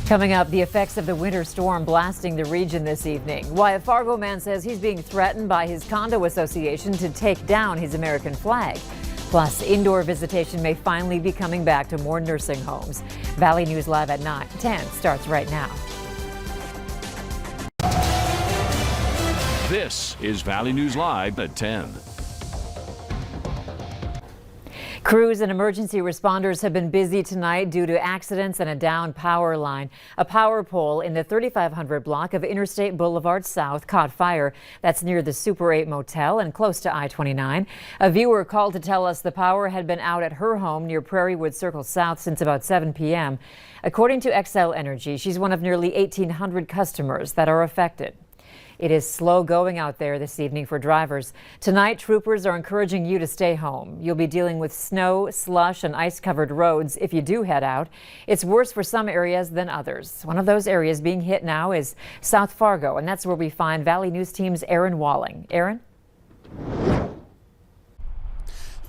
Coming up, the effects of the winter storm blasting the region this evening. Why a Fargo man says he's being threatened by his condo association to take down his American flag. Plus, indoor visitation may finally be coming back to more nursing homes. Valley News Live at 10 starts right now. This is Valley News Live at 10. Crews and emergency responders have been busy tonight due to accidents and a downed power line. A power pole in the 3500 block of Interstate Boulevard South caught fire. That's near the Super 8 Motel and close to I-29. A viewer called to tell us the power had been out at her home near Prairiewood Circle South since about 7 p.m. According to Xcel Energy, she's one of nearly 1,800 customers that are affected. It is slow going out there this evening for drivers. Tonight, troopers are encouraging you to stay home. You'll be dealing with snow, slush, and ice-covered roads if you do head out. It's worse for some areas than others. One of those areas being hit now is South Fargo, and that's where we find Valley News Team's Aaron Walling. Aaron?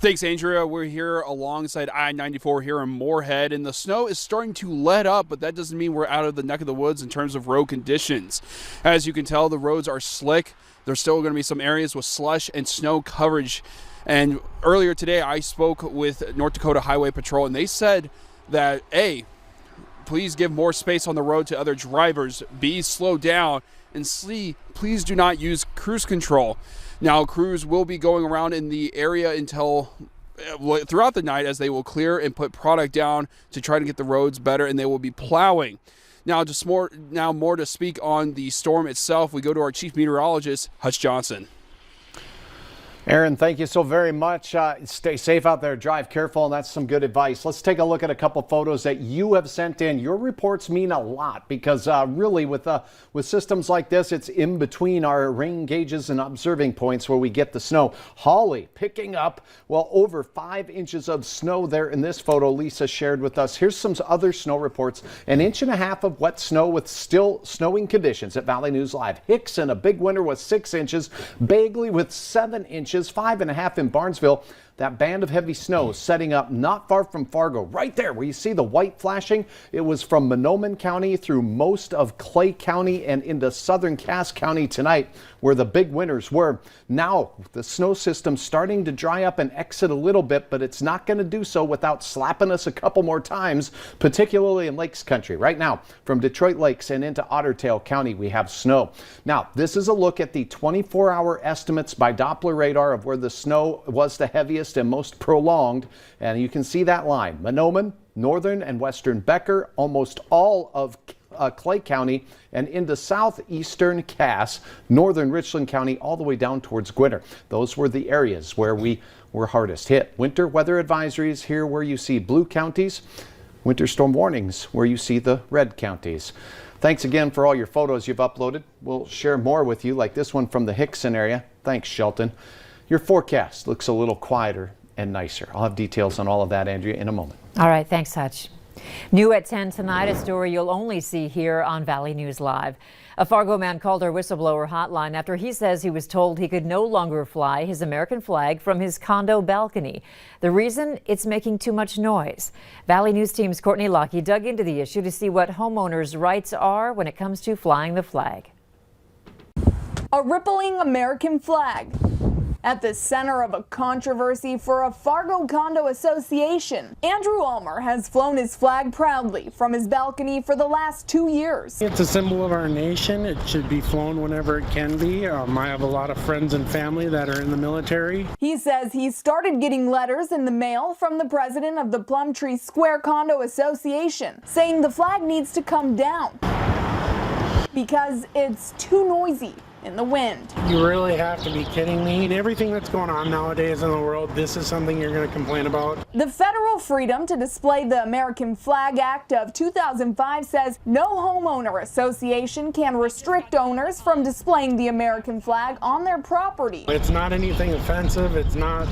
Thanks, Andrea. We're here alongside I-94 here in Moorhead, and the snow is starting to let up, but that doesn't mean we're out of the neck of the woods in terms of road conditions. As you can tell, the roads are slick. There's still going to be some areas with slush and snow coverage. And earlier today, I spoke with North Dakota Highway Patrol, and they said that, A, please give more space on the road to other drivers, B, slow down, and C, please do not use cruise control. Now, crews will be going around in the area until throughout the night as they will clear and put product down to try to get the roads better, and they will be plowing. Now, more to speak on the storm itself, we go to our chief meteorologist, Hutch Johnson. Aaron, thank you so very much. Stay safe out there, drive careful, and that's some good advice. Let's take a look at a couple photos that you have sent in. Your reports mean a lot because really with systems like this, it's in between our rain gauges and observing points where we get the snow. Holly picking up, well, over 5 inches of snow there in this photo Lisa shared with us. Here's some other snow reports. 1.5 inches of wet snow with still snowing conditions at Valley News Live. Hickson, a big winter with 6 inches. Bagley with 7 inches. 5.5 in Barnesville. That band of heavy snow setting up not far from Fargo, right there where you see the white flashing. It was from Monoman County through most of Clay County and into southern Cass County tonight where the big winters were. Now the snow system starting to dry up and exit a little bit, but it's not going to do so without slapping us a couple more times, particularly in Lakes Country. Right now from Detroit Lakes and into Ottertail County we have snow. Now this is a look at the 24-hour estimates by Doppler radar of where the snow was the heaviest and most prolonged, and you can see that line. Monoman, northern and western Becker, almost all of Clay County, and into southeastern Cass, northern Richland County, all the way down towards Gwinnett. Those were the areas where we were hardest hit. Winter weather advisories here where you see blue counties, winter storm warnings where you see the red counties. Thanks again for all your photos you've uploaded. We'll share more with you, like this one from the Hickson area. Thanks, Shelton. Your forecast looks a little quieter and nicer. I'll have details on all of that, Andrea, in a moment. All right, thanks, Hutch. New at 10 tonight, a story you'll only see here on Valley News Live. A Fargo man called our whistleblower hotline after he says he was told he could no longer fly his American flag from his condo balcony. The reason? It's making too much noise. Valley News Team's Courtney Lockie dug into the issue to see what homeowners' rights are when it comes to flying the flag. A rippling American flag at the center of a controversy for a Fargo condo association. Andrew Ulmer has flown his flag proudly from his balcony for the last 2 years. It's a symbol of our nation. It should be flown whenever it can be. I have a lot of friends and family that are in the military. He says he started getting letters in the mail from the president of the Plumtree Square Condo Association saying the flag needs to come down because it's too noisy in the wind. You really have to be kidding me. And everything that's going on nowadays in the world, this is something you're going to complain about? The Federal Freedom to Display the American Flag Act of 2005 says no homeowner association can restrict owners from displaying the American flag on their property. It's not anything offensive. It's not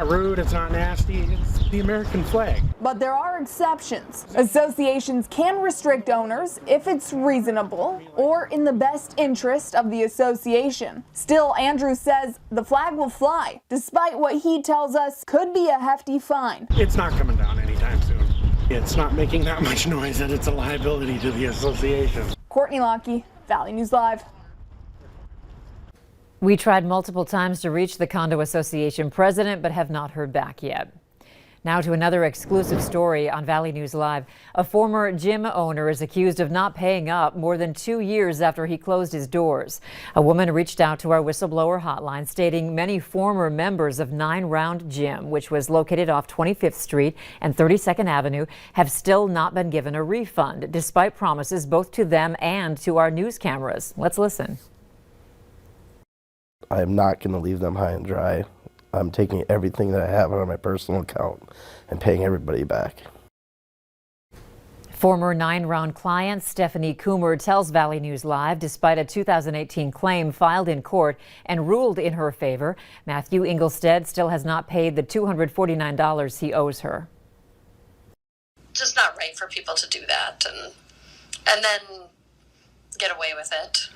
rude. It's not nasty. It's the American flag. But there are exceptions. Associations can restrict owners if it's reasonable or in the best interest of the association. Still, Andrew says the flag will fly, despite what he tells us could be a hefty fine. It's not coming down anytime soon. It's not making that much noise and it's a liability to the association. Courtney Lockey, Valley News Live. We tried multiple times to reach the condo association president, but have not heard back yet. Now to another exclusive story on Valley News Live. A former gym owner is accused of not paying up more than 2 years after he closed his doors. A woman reached out to our whistleblower hotline stating many former members of 9 Round Gym, which was located off 25th Street and 32nd Avenue, have still not been given a refund, despite promises both to them and to our news cameras. Let's listen. I am not going to leave them high and dry. I'm taking everything that I have on my personal account and paying everybody back. Former 9 Round client Stephanie Coomer tells Valley News Live, despite a 2018 claim filed in court and ruled in her favor, Matthew Ingelstead still has not paid the $249 he owes her. Just not right for people to do that and then get away with it.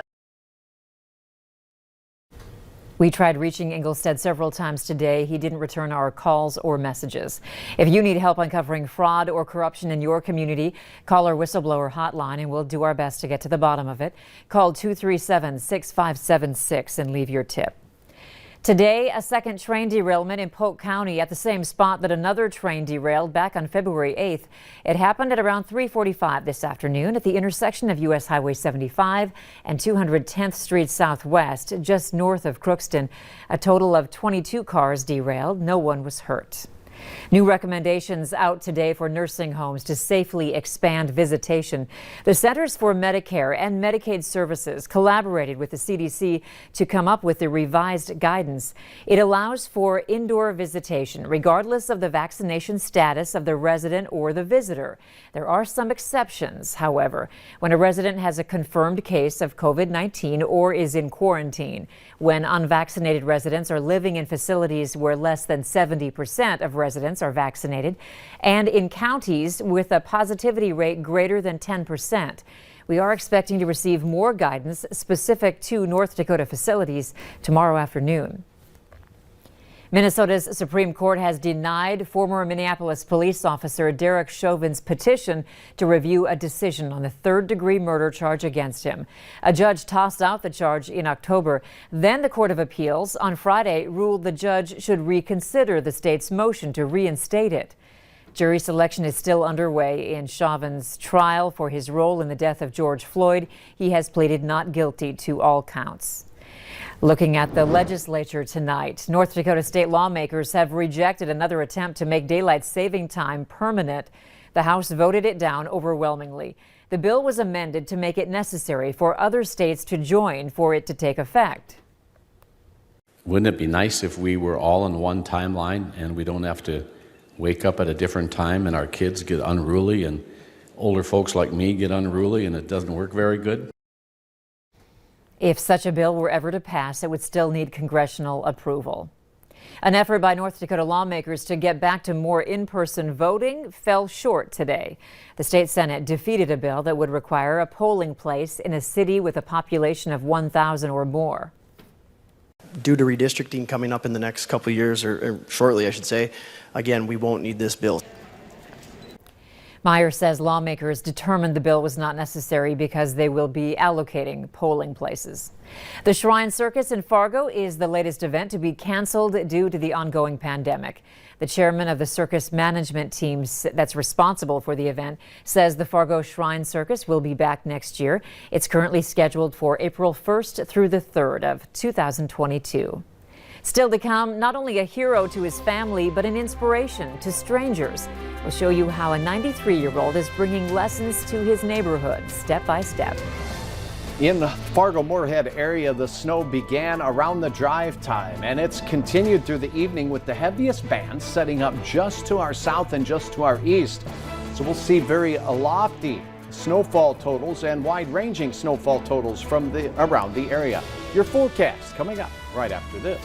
We tried reaching Ingelstead several times today. He didn't return our calls or messages. If you need help uncovering fraud or corruption in your community, call our whistleblower hotline and we'll do our best to get to the bottom of it. Call 237-6576 and leave your tip. Today, a second train derailment in Polk County at the same spot that another train derailed back on February 8th. It happened at around 3:45 this afternoon at the intersection of U.S. Highway 75 and 210th Street Southwest, just north of Crookston. A total of 22 cars derailed. No one was hurt. New recommendations out today for nursing homes to safely expand visitation. The Centers for Medicare and Medicaid Services collaborated with the CDC to come up with the revised guidance. It allows for indoor visitation regardless of the vaccination status of the resident or the visitor. There are some exceptions, however, when a resident has a confirmed case of COVID-19 or is in quarantine, when unvaccinated residents are living in facilities where less than 70% of residents are vaccinated, and in counties with a positivity rate greater than 10%. We are expecting to receive more guidance specific to North Dakota facilities tomorrow afternoon. Minnesota's Supreme Court has denied former Minneapolis police officer Derek Chauvin's petition to review a decision on the third-degree murder charge against him. A judge tossed out the charge in October. Then the Court of Appeals on Friday ruled the judge should reconsider the state's motion to reinstate it. Jury selection is still underway in Chauvin's trial for his role in the death of George Floyd. He has pleaded not guilty to all counts. Looking at the legislature tonight, North Dakota state lawmakers have rejected another attempt to make daylight saving time permanent. The House voted it down overwhelmingly. The bill was amended to make it necessary for other states to join for it to take effect. Wouldn't it be nice if we were all in one timeline and we don't have to wake up at a different time and our kids get unruly and older folks like me get unruly and it doesn't work very good? If such a bill were ever to pass, it would still need congressional approval. An effort by North Dakota lawmakers to get back to more in-person voting fell short today. The state Senate defeated a bill that would require a polling place in a city with a population of 1,000 or more. Due to redistricting coming up in the next couple of years, or shortly I should say, again, we won't need this bill. Meyer says lawmakers determined the bill was not necessary because they will be allocating polling places. The Shrine Circus in Fargo is the latest event to be canceled due to the ongoing pandemic. The chairman of the circus management team that's responsible for the event says the Fargo Shrine Circus will be back next year. It's currently scheduled for April 1st through the 3rd of 2022. Still to come, not only a hero to his family, but an inspiration to strangers. We'll show you how a 93-year-old is bringing lessons to his neighborhood, step by step. In the Fargo-Moorhead area, the snow began around the drive time, and it's continued through the evening with the heaviest bands setting up just to our south and just to our east. So we'll see very lofty snowfall totals and wide-ranging snowfall totals from around the area. Your forecast coming up right after this.